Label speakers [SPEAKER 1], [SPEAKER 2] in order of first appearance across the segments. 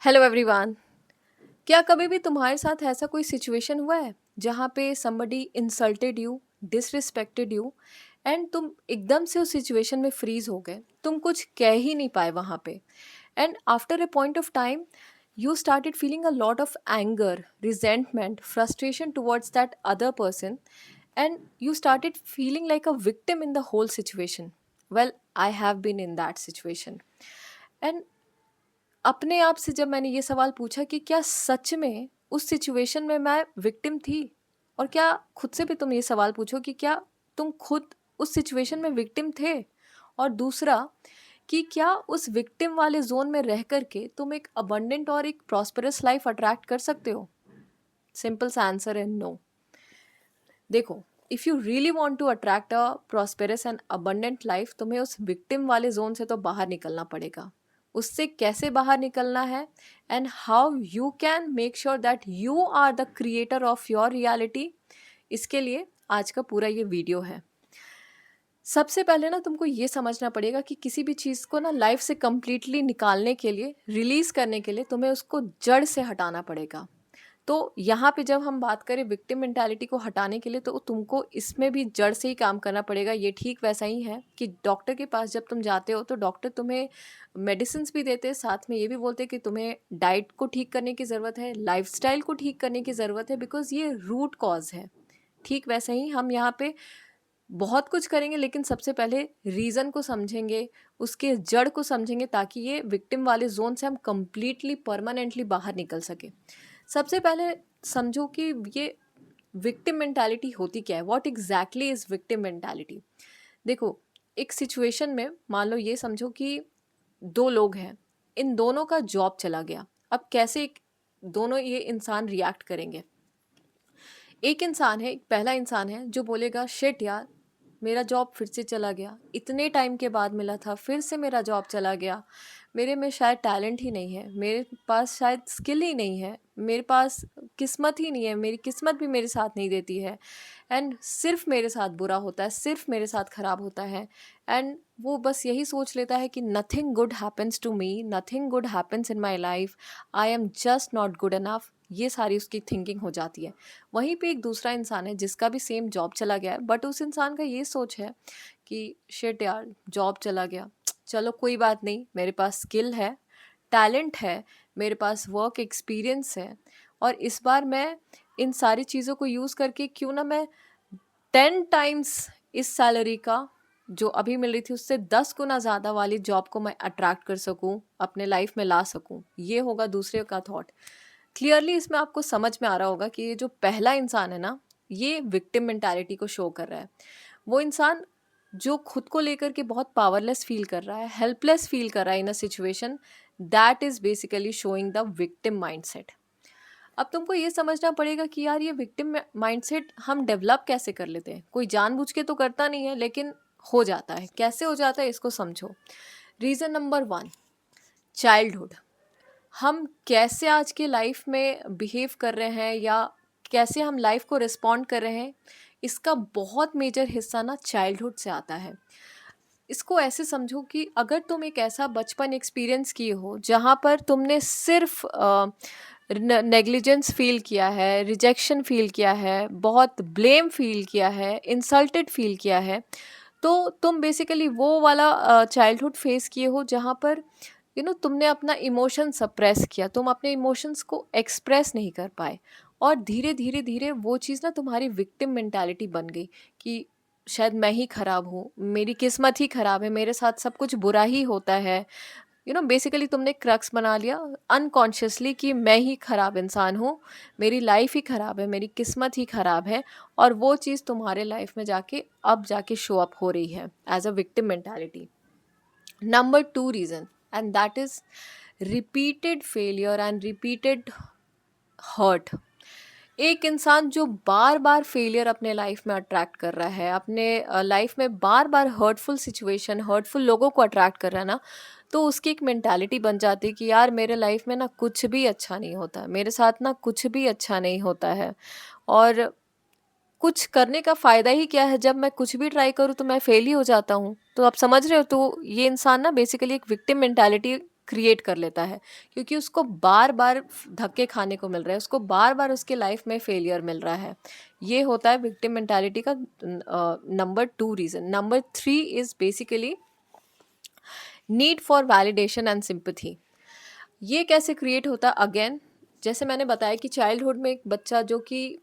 [SPEAKER 1] Hello everyone. क्या कभी भी तुम्हारे साथ ऐसा कोई सिचुएशन हुआ है जहाँ पे somebody insulted you, disrespected you and तुम एकदम से उस सिचुएशन में फ्रीज हो गए, तुम कुछ कह ही नहीं पाए वहाँ पे, and after a point of time you started feeling a lot of anger, resentment, frustration towards that other person, and you started feeling like a victim in the whole situation. Well, I have been in that situation. And अपने आप से जब मैंने ये सवाल पूछा कि क्या सच में उस सिचुएशन में मैं विक्टिम थी, और क्या खुद से भी तुम ये सवाल पूछो कि क्या तुम खुद उस सिचुएशन में विक्टिम थे, और दूसरा कि क्या उस विक्टिम वाले जोन में रह करके तुम एक अबंडेंट और एक प्रॉस्परस लाइफ अट्रैक्ट कर सकते हो। सिंपल सा आंसर है नो। देखो, if you really want to attract a prosperous and abundant life, तुम्हें उस विक्टिम वाले जोन से तो बाहर निकलना पड़ेगा। उससे कैसे बाहर निकलना है and how you can make sure that you are the creator of your reality, इसके लिए आज का पूरा ये वीडियो है। सबसे पहले ना तुमको ये समझना पड़ेगा कि किसी भी चीज़ को ना लाइफ से कंप्लीटली निकालने के लिए, रिलीज़ करने के लिए तुम्हें उसको जड़ से हटाना पड़ेगा। तो यहाँ पे जब हम बात करें विक्टिम मेंटालिटी को हटाने के लिए, तो तुमको इसमें भी जड़ से ही काम करना पड़ेगा। ये ठीक वैसा ही है कि डॉक्टर के पास जब तुम जाते हो तो डॉक्टर तुम्हें मेडिसिन्स भी देते हैं, साथ में ये भी बोलते हैं कि तुम्हें डाइट को ठीक करने की ज़रूरत है, लाइफस्टाइल को ठीक करने की ज़रूरत है, बिकॉज़ ये रूट कॉज है। ठीक वैसे ही हम यहाँ पे बहुत कुछ करेंगे, लेकिन सबसे पहले रीज़न को समझेंगे, उसके जड़ को समझेंगे, ताकि ये विक्टिम वाले जोन से हम कंप्लीटली परमानेंटली बाहर निकल सके। सबसे पहले समझो कि ये विक्टिम मेंटालिटी होती क्या है, what exactly is victim mentality. देखो, एक सिचुएशन में मान लो ये समझो कि दो लोग हैं, इन दोनों का जॉब चला गया। अब कैसे दोनों ये इंसान रिएक्ट करेंगे। एक इंसान है, एक पहला इंसान है जो बोलेगा शिट यार, मेरा जॉब फिर से चला गया, इतने टाइम के बाद मिला था, फिर से मेरा जॉब चला गया, मेरे में शायद टैलेंट ही नहीं है, मेरे पास शायद स्किल ही नहीं है, मेरे पास किस्मत ही नहीं है, मेरी किस्मत भी मेरे साथ नहीं देती है, एंड सिर्फ मेरे साथ बुरा होता है, सिर्फ मेरे साथ ख़राब होता है। एंड वो बस यही सोच लेता है कि nothing good happens to me, nothing good happens in my life, I am just not good enough. ये सारी उसकी थिंकिंग हो जाती है। वहीं पे एक दूसरा इंसान है जिसका भी सेम जॉब चला गया है, बट उस इंसान का ये सोच है कि शिट यार, जॉब चला गया, चलो कोई बात नहीं, मेरे पास स्किल है, टैलेंट है, मेरे पास वर्क एक्सपीरियंस है, और इस बार मैं इन सारी चीज़ों को यूज़ करके क्यों ना मैं 10 टाइम्स इस सैलरी का जो अभी मिल रही थी उससे 10 गुना ज़्यादा वाली जॉब को मैं अट्रैक्ट कर सकूं, अपने लाइफ में ला सकूं। ये होगा दूसरे का थॉट। क्लियरली इसमें आपको समझ में आ रहा होगा कि ये जो पहला इंसान है ना, ये विक्टिम मेंटालिटी को शो कर रहा है। वो इंसान जो खुद को लेकर के बहुत पावरलेस फील कर रहा है, हेल्पलेस फील कर रहा है in a situation, that is basically showing the victim mindset. अब तुमको ये समझना पड़ेगा कि यार ये विक्टिम माइंडसेट हम डेवलप कैसे कर लेते हैं। कोई जानबूझ के तो करता नहीं है, लेकिन हो जाता है। कैसे हो जाता है इसको समझो। Reason number 1, childhood. हम कैसे आज के लाइफ में बिहेव कर रहे हैं, या कैसे हम लाइफ को रिस्पॉन्ड कर रहे हैं, इसका बहुत मेजर हिस्सा ना चाइल्डहुड से आता है। इसको ऐसे समझो कि अगर तुम एक ऐसा बचपन एक्सपीरियंस किए हो जहाँ पर तुमने सिर्फ नेग्लिजेंस फील किया है, रिजेक्शन फील किया है, बहुत ब्लेम फील किया है, इंसल्टेड फील किया है, तो तुम बेसिकली वो वाला चाइल्डहुड फेस किए हो जहाँ पर तुमने अपना इमोशन सप्रेस किया, तुम अपने इमोशंस को एक्सप्रेस नहीं कर पाए, और धीरे धीरे धीरे वो चीज़ ना तुम्हारी विक्टिम मेंटालिटी बन गई कि शायद मैं ही खराब हूँ, मेरी किस्मत ही खराब है, मेरे साथ सब कुछ बुरा ही होता है। बेसिकली तुमने क्रक्स बना लिया अनकॉन्शियसली कि मैं ही खराब इंसान हूँ, मेरी लाइफ ही खराब है, मेरी किस्मत ही खराब है, और वो चीज़ तुम्हारे लाइफ में जाके अब जाके शो अप हो रही है as a victim mentality. Number 2 reason, and that is repeated failure and repeated hurt. एक इंसान जो बार बार फेलियर अपने लाइफ में अट्रैक्ट कर रहा है, अपने लाइफ में बार बार हर्टफुल सिचुएशन, हर्टफुल लोगों को अट्रैक्ट कर रहा है ना, तो उसकी एक मेंटालिटी बन जाती है कि यार मेरे लाइफ में ना कुछ भी अच्छा नहीं होता, मेरे साथ ना कुछ भी अच्छा नहीं होता है, और कुछ करने का फ़ायदा ही क्या है, जब मैं कुछ भी ट्राई करूँ तो मैं फेल ही हो जाता हूँ। तो आप समझ रहे हो, तो ये इंसान ना बेसिकली एक विक्टिम मेंटालिटी क्रिएट कर लेता है, क्योंकि उसको बार बार धक्के खाने को मिल रहा है, उसको बार बार उसके लाइफ में फेलियर मिल रहा है। ये होता है विक्टिम मेंटालिटी का number 2 reason. Number 3 is basically need for validation and sympathy. ये कैसे क्रिएट होता है? अगेन, जैसे मैंने बताया कि चाइल्डहुड में एक बच्चा जो कि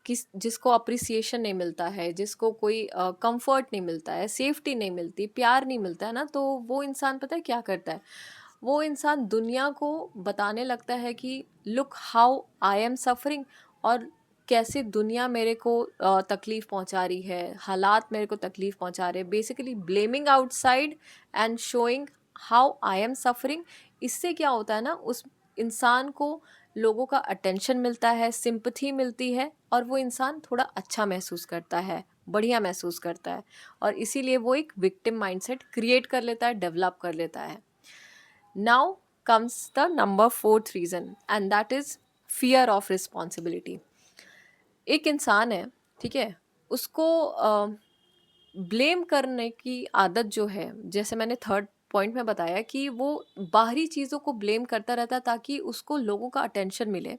[SPEAKER 1] जिसको अप्रिसिएशन नहीं मिलता है, जिसको कोई कंफर्ट नहीं मिलता है, सेफ्टी नहीं मिलती, प्यार नहीं मिलता है ना, तो वो इंसान पता है क्या करता है? वो इंसान दुनिया को बताने लगता है कि look how I am suffering, और कैसे दुनिया मेरे को तकलीफ़ पहुंचा रही है, हालात मेरे को तकलीफ़ पहुंचा रहे हैं, basically blaming outside and showing how I am suffering. इससे क्या होता है ना, उस इंसान को लोगों का अटेंशन मिलता है, सिंपैथी मिलती है, और वो इंसान थोड़ा अच्छा महसूस करता है, बढ़िया महसूस करता है, और इसीलिए वो एक विक्टिम माइंडसेट क्रिएट कर लेता है, डेवलप कर लेता है। Now comes the number 4th reason, and that is fear of responsibility. एक इंसान है, ठीक है, उसको ब्लेम करने की आदत जो है, जैसे मैंने थर्ड पॉइंट में बताया कि वो बाहरी चीज़ों को ब्लेम करता रहता है ताकि उसको लोगों का अटेंशन मिले।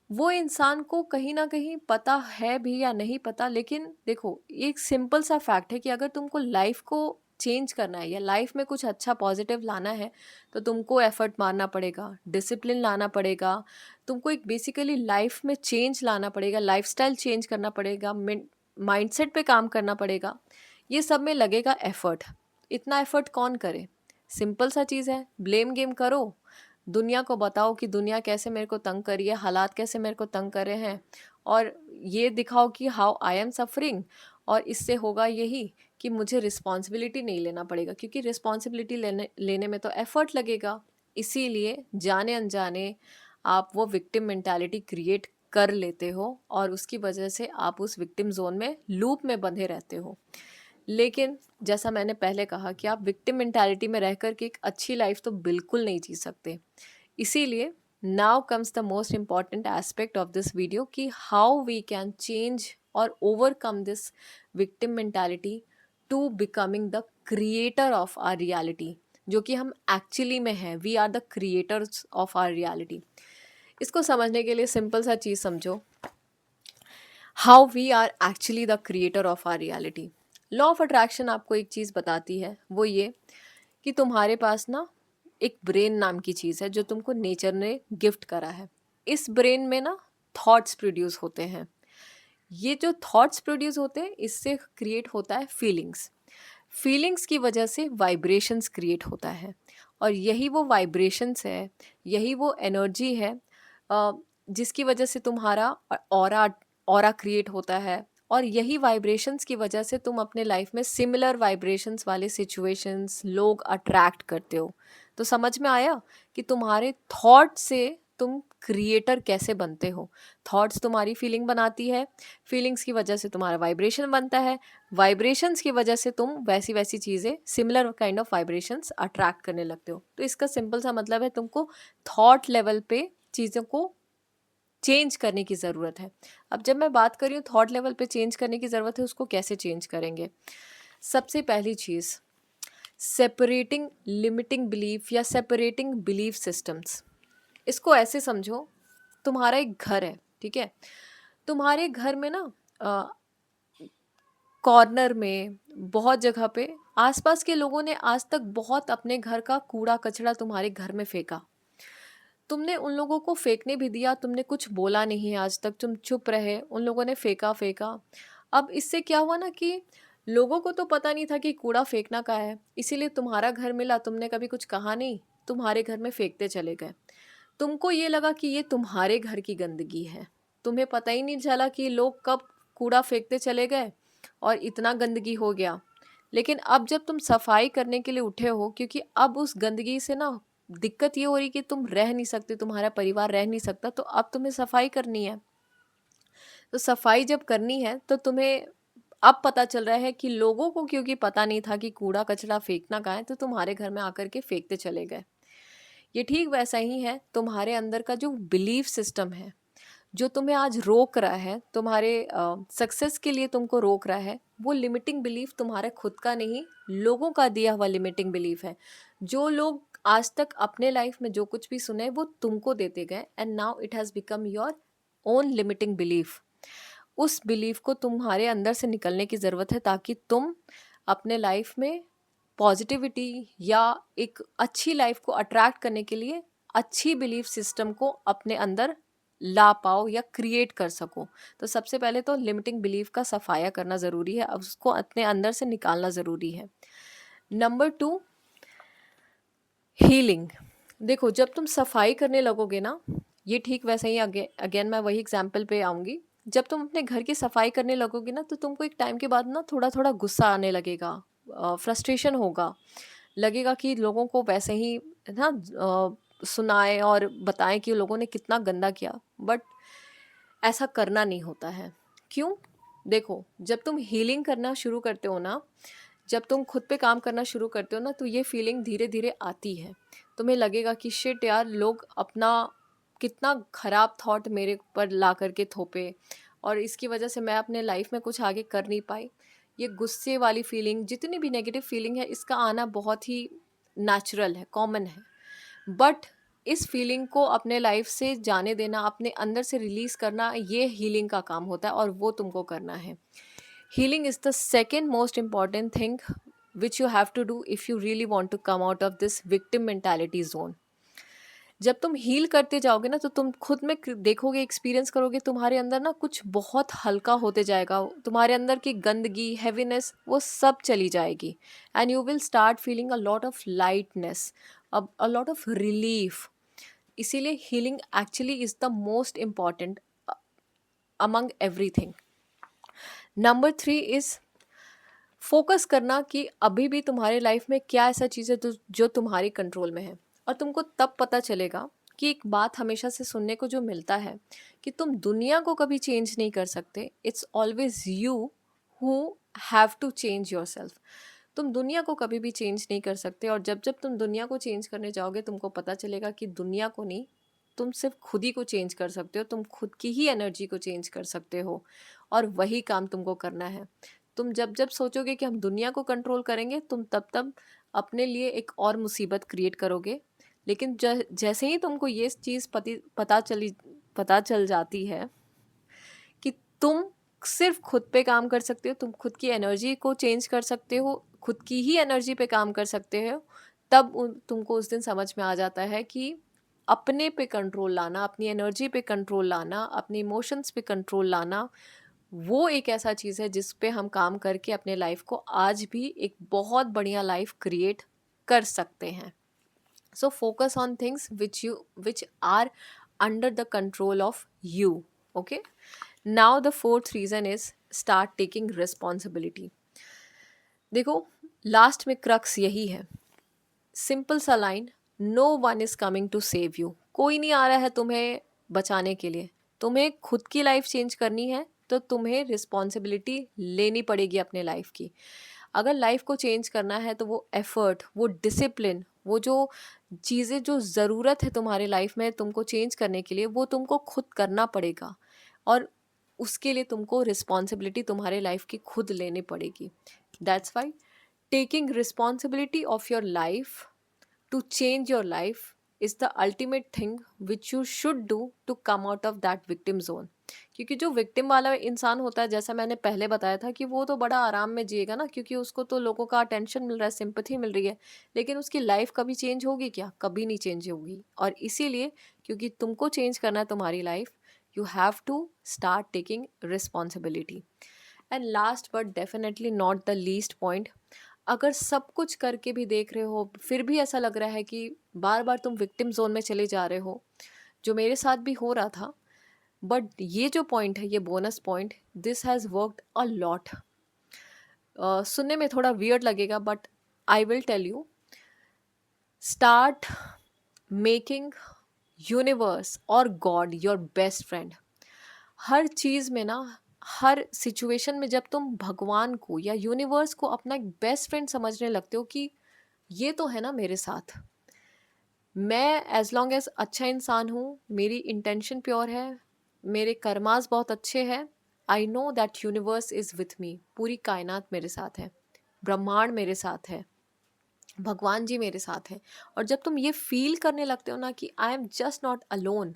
[SPEAKER 1] वो इंसान को कहीं न कहीं पता है भी या नहीं पता, लेकिन देखो, ये एक सिंपल सा फैक्ट है कि अगर तुमको लाइफ़ को चेंज करना है या लाइफ़ में कुछ अच्छा पॉज़िटिव लाना है, तो तुमको एफ़र्ट मारना पड़ेगा, डिसिप्लिन लाना पड़ेगा, तुमको एक बेसिकली लाइफ़ में चेंज लाना पड़ेगा, लाइफ़स्टाइल चेंज करना पड़ेगा, माइंडसेट पे काम करना पड़ेगा। ये सब में लगेगा एफ़र्ट। इतना एफ़र्ट कौन करे? सिंपल सा चीज़ है, ब्लेम गेम करो, दुनिया को बताओ कि दुनिया कैसे मेरे को तंग कर रही है, हालात कैसे मेरे को तंग कर रहे हैं, और ये दिखाओ कि हाउ आई एम सफरिंग। और इससे होगा यही कि मुझे रिस्पॉन्सिबिलिटी नहीं लेना पड़ेगा, क्योंकि रिस्पॉन्सिबिलिटी लेने लेने में तो एफर्ट लगेगा। इसीलिए जाने अनजाने आप वो विक्टिम मेंटालिटी क्रिएट कर लेते हो, और उसकी वजह से आप उस विक्टिम जोन में, लूप में बंधे रहते हो। लेकिन जैसा मैंने पहले कहा कि आप विक्टिम मेंटालिटी में रह कर के एक अच्छी लाइफ तो बिल्कुल नहीं जी सकते। इसीलिए now comes the most important aspect of this video कि हाउ वी कैन चेंज और overcome this victim mentality to becoming the creator of our reality, जो कि हम एक्चुअली में हैं। We are the creators of our reality. इसको समझने के लिए सिंपल सा चीज़ समझो, how we are actually the creator of our reality. Law of attraction आपको एक चीज़ बताती है, वो ये कि तुम्हारे पास ना एक ब्रेन नाम की चीज़ है जो तुमको नेचर ने गिफ्ट करा है। इस ब्रेन में ना थॉट्स प्रोड्यूस होते हैं। ये जो थॉट्स प्रोड्यूस होते हैं, इससे क्रिएट होता है फीलिंग्स। फीलिंग्स की वजह से वाइब्रेशंस क्रिएट होता है, और यही वो वाइब्रेशंस है, यही वो एनर्जी है अ, जिसकी वजह से तुम्हारा ऑरा ऑरा क्रिएट होता है, और यही वाइब्रेशंस की वजह से तुम अपने लाइफ में सिमिलर वाइब्रेशंस वाले सिचुएशंस, लोग अट्रैक्ट करते हो। तो समझ में आया कि तुम्हारे थॉट से तुम क्रिएटर कैसे बनते हो। थॉट्स तुम्हारी फीलिंग बनाती है, फीलिंग्स की वजह से तुम्हारा वाइब्रेशन बनता है, वाइब्रेशंस की वजह से तुम वैसी वैसी चीज़ें, similar kind of vibrations attract करने लगते हो। तो इसका सिंपल सा मतलब है, तुमको थॉट लेवल पे चीज़ों को चेंज करने की ज़रूरत है। अब जब मैं बात कर रही हूँ थॉट लेवल पे चेंज करने की ज़रूरत है, उसको कैसे चेंज करेंगे? सबसे पहली चीज़, सेपरेटिंग लिमिटिंग बिलीफ या सेपरेटिंग बिलीफ सिस्टम्स। इसको ऐसे समझो, तुम्हारा एक घर है, ठीक है? तुम्हारे घर में ना कॉर्नर में, बहुत जगह पे आसपास के लोगों ने आज तक बहुत अपने घर का कूड़ा कचरा तुम्हारे घर में फेंका। तुमने उन लोगों को फेंकने भी दिया, तुमने कुछ बोला नहीं, आज तक तुम चुप रहे, उन लोगों ने फेंका फेंका। अब इससे क्या हुआ ना कि लोगों को तो पता नहीं था कि कूड़ा फेंकना का है, इसीलिए तुम्हारा घर मिला, तुमने कभी कुछ कहा नहीं, तुम्हारे घर में फेंकते चले गए। तुमको ये लगा कि ये तुम्हारे घर की गंदगी है, तुम्हें पता ही नहीं चला कि लोग कब कूड़ा फेंकते चले गए और इतना गंदगी हो गया। लेकिन अब जब तुम सफाई करने के लिए उठे हो, क्योंकि अब उस गंदगी से ना दिक्कत ये हो रही कि तुम रह नहीं सकते, तुम्हारा परिवार रह नहीं सकता, तो अब तुम्हें सफाई करनी है। तो सफाई जब करनी है तो तुम्हें अब पता चल रहा है कि लोगों को क्योंकि पता नहीं था कि कूड़ा कचरा फेंकना कहाँ है, तो तुम्हारे घर में आकर के फेंकते चले गए। ये ठीक वैसा ही है, तुम्हारे अंदर का जो बिलीफ सिस्टम है, जो तुम्हें आज रोक रहा है, तुम्हारे सक्सेस के लिए तुमको रोक रहा है, वो लिमिटिंग बिलीफ तुम्हारा खुद का नहीं, लोगों का दिया हुआ लिमिटिंग बिलीफ है। जो लोग आज तक अपने लाइफ में जो कुछ भी सुने वो तुमको देते गए, and now it has become your own limiting belief. उस बिलीफ को तुम्हारे अंदर से निकलने की ज़रूरत है, ताकि तुम अपने लाइफ में पॉजिटिविटी या एक अच्छी लाइफ को अट्रैक्ट करने के लिए अच्छी बिलीफ सिस्टम को अपने अंदर ला पाओ या क्रिएट कर सको। तो सबसे पहले तो लिमिटिंग बिलीफ का सफाया करना ज़रूरी है, अब उसको अपने अंदर से निकालना ज़रूरी है। Number 2, healing. देखो, जब तुम सफाई करने लगोगे ना, ये ठीक वैसे ही अगेन मैं वही एग्जाम्पल पे आऊँगी। जब तुम अपने घर की सफाई करने लगोगे ना, तो तुमको एक टाइम के बाद ना थोड़ा थोड़ा गुस्सा आने लगेगा, फ्रस्ट्रेशन होगा, लगेगा कि लोगों को वैसे ही ना सुनाएं और बताएं कि लोगों ने कितना गंदा किया, बट ऐसा करना नहीं होता है। क्यों? देखो, जब तुम हीलिंग करना शुरू करते हो ना, जब तुम खुद पे काम करना शुरू करते हो ना, तो ये फीलिंग धीरे धीरे आती है। तुम्हें लगेगा कि शिट यार, लोग अपना कितना खराब थॉट मेरे पर ला करके थोपे, और इसकी वजह से मैं अपने लाइफ में कुछ आगे कर नहीं पाई। ये गुस्से वाली फीलिंग, जितनी भी नेगेटिव फीलिंग है, इसका आना बहुत ही नेचुरल है, कॉमन है। बट इस फीलिंग को अपने लाइफ से जाने देना, अपने अंदर से रिलीज करना, ये हीलिंग का काम होता है, और वो तुमको करना है। Healing is the second most important thing which you have to do if you really want to come out of this victim mentality zone. जब तुम हील करते जाओगे ना, तो तुम खुद में देखोगे, एक्सपीरियंस करोगे, तुम्हारे अंदर ना कुछ बहुत हल्का होते जाएगा, तुम्हारे अंदर की गंदगी, हैवीनेस, वो सब चली जाएगी, and you will start feeling a lot of lightness, a lot of relief. इसीलिए healing actually is the most important among everything. Number 3 is focus करना कि अभी भी तुम्हारे लाइफ में क्या ऐसा चीज़ है जो तुम्हारी कंट्रोल में है। और तुमको तब पता चलेगा कि एक बात हमेशा से सुनने को जो मिलता है कि तुम दुनिया को कभी चेंज नहीं कर सकते, it's always you who have to change yourself. तुम दुनिया को कभी भी चेंज नहीं कर सकते, और जब जब तुम दुनिया को चेंज करने जाओगे, तुमको पता चलेगा कि दुनिया को नहीं, तुम सिर्फ खुद ही को चेंज कर सकते हो, तुम खुद की ही एनर्जी को चेंज कर सकते हो, और वही काम तुमको करना है। तुम जब जब सोचोगे कि हम दुनिया को कंट्रोल करेंगे, तुम तब तब अपने लिए एक और मुसीबत क्रिएट करोगे। लेकिन जैसे ही तुमको ये चीज़ पता चल जाती है कि तुम सिर्फ खुद पे काम कर सकते हो, तुम खुद की एनर्जी को चेंज कर सकते हो, खुद की ही एनर्जी पे काम कर सकते हो, तब तुमको उस दिन समझ में आ जाता है कि अपने पे कंट्रोल लाना, अपनी एनर्जी पे कंट्रोल लाना, अपने इमोशंस पे कंट्रोल लाना, वो एक ऐसा चीज़ है जिस पे हम काम करके अपने लाइफ को आज भी एक बहुत बढ़िया लाइफ क्रिएट कर सकते हैं। So focus on things which are under the control of you. Okay, now the fourth reason is start taking responsibility. देखो, लास्ट में क्रक्स यही है, सिंपल सा line, no one is coming to save you. कोई नहीं आ रहा है तुम्हें बचाने के लिए। तुम्हें खुद की लाइफ चेंज करनी है, तो तुम्हें रिस्पॉन्सिबिलिटी लेनी पड़ेगी अपने लाइफ की। अगर लाइफ को चेंज करना है, तो वो एफर्ट, वो डिसिप्लिन, वो जो चीज़ें जो ज़रूरत है तुम्हारे लाइफ में तुमको चेंज करने के लिए, वो तुमको खुद करना पड़ेगा, और उसके लिए तुमको रिस्पॉन्सिबिलिटी तुम्हारे लाइफ की खुद लेनी पड़ेगी। That's why taking responsibility of your life to change your life is the ultimate thing which you should do to come out of that victim zone। क्योंकि जो विक्टिम वाला इंसान होता है, जैसा मैंने पहले बताया था, कि वो तो बड़ा आराम में जिएगा ना, क्योंकि उसको तो लोगों का अटेंशन मिल रहा है, सिंपथी मिल रही है, लेकिन उसकी लाइफ कभी चेंज होगी क्या? कभी नहीं चेंज होगी। और इसीलिए, क्योंकि तुमको चेंज करना है तुम्हारी life, you have to start taking responsibility. And last but definitely not the least point, अगर सब कुछ करके भी देख रहे हो, फिर भी ऐसा लग रहा है कि बार बार तुम विक्टिम जोन में चले जा रहे हो, जो मेरे साथ भी हो रहा था, बट ये जो पॉइंट है, ये bonus point, this has worked a lot. सुनने में थोड़ा वियर्ड लगेगा, but I will tell you, start making universe और गॉड योर बेस्ट फ्रेंड। हर चीज़ में ना, हर सिचुएशन में, जब तुम भगवान को या यूनिवर्स को अपना एक बेस्ट फ्रेंड समझने लगते हो कि ये तो है ना मेरे साथ, मैं एज लॉन्ग एज अच्छा इंसान हूँ, मेरी इंटेंशन प्योर है, मेरे कर्मास बहुत अच्छे हैं, I know that universe is with me, पूरी कायनात मेरे साथ है, ब्रह्मांड मेरे साथ है, भगवान जी मेरे साथ हैं। और जब तुम ये फील करने लगते हो ना कि आई am just not alone,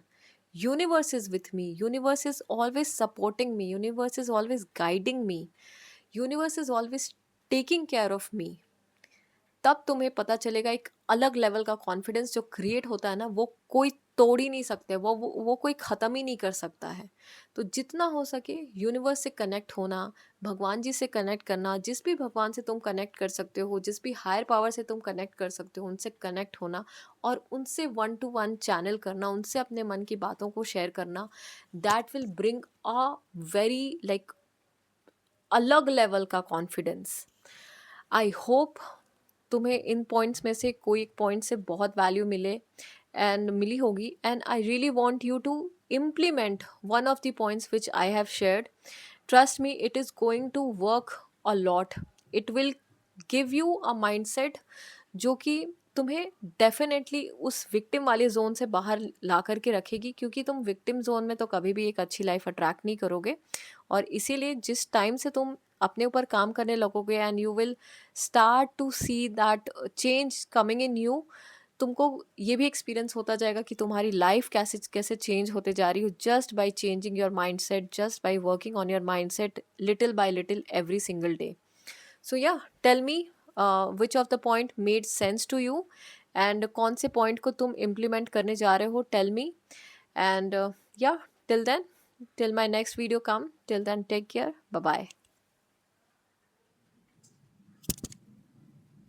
[SPEAKER 1] universe is with me, universe is always supporting me, universe is always guiding me, universe is always taking care of me, तब तुम्हें पता चलेगा एक अलग लेवल का कॉन्फिडेंस जो क्रिएट होता है ना, वो कोई तोड़ ही नहीं सकते, वो कोई ख़त्म ही नहीं कर सकता है। तो जितना हो सके यूनिवर्स से कनेक्ट होना, भगवान जी से कनेक्ट करना, जिस भी भगवान से तुम कनेक्ट कर सकते हो, जिस भी हायर पावर से तुम कनेक्ट कर सकते हो, उनसे कनेक्ट होना और उनसे वन टू वन चैनल करना, उनसे अपने मन की बातों को शेयर करना, that will bring a very like अलग लेवल का कॉन्फिडेंस। आई होप तुम्हें इन पॉइंट्स में से कोई एक पॉइंट से बहुत वैल्यू मिले एंड मिली होगी, and I really want you to implement one of the points which I have shared. Trust me, it is going to work a lot. It will give you a mindset जो कि तुम्हें definitely उस victim वाले zone से बाहर ला करके रखेगी, क्योंकि तुम विक्टिम जोन में तो कभी भी एक अच्छी लाइफ अट्रैक्ट नहीं करोगे। और इसीलिए जिस टाइम से तुम अपने ऊपर काम करने लगोगे and you will start to see that change coming in you, तुमको ये भी एक्सपीरियंस होता जाएगा कि तुम्हारी लाइफ कैसे कैसे चेंज होते जा रही हो, just by changing your mindset, just by working on your mindset little by little every single day. So yeah, tell me which of the point made sense to you, and कौन से point को तुम implement करने जा रहे हो, tell me. And yeah, till then, till my next video come, till then take care, bye bye.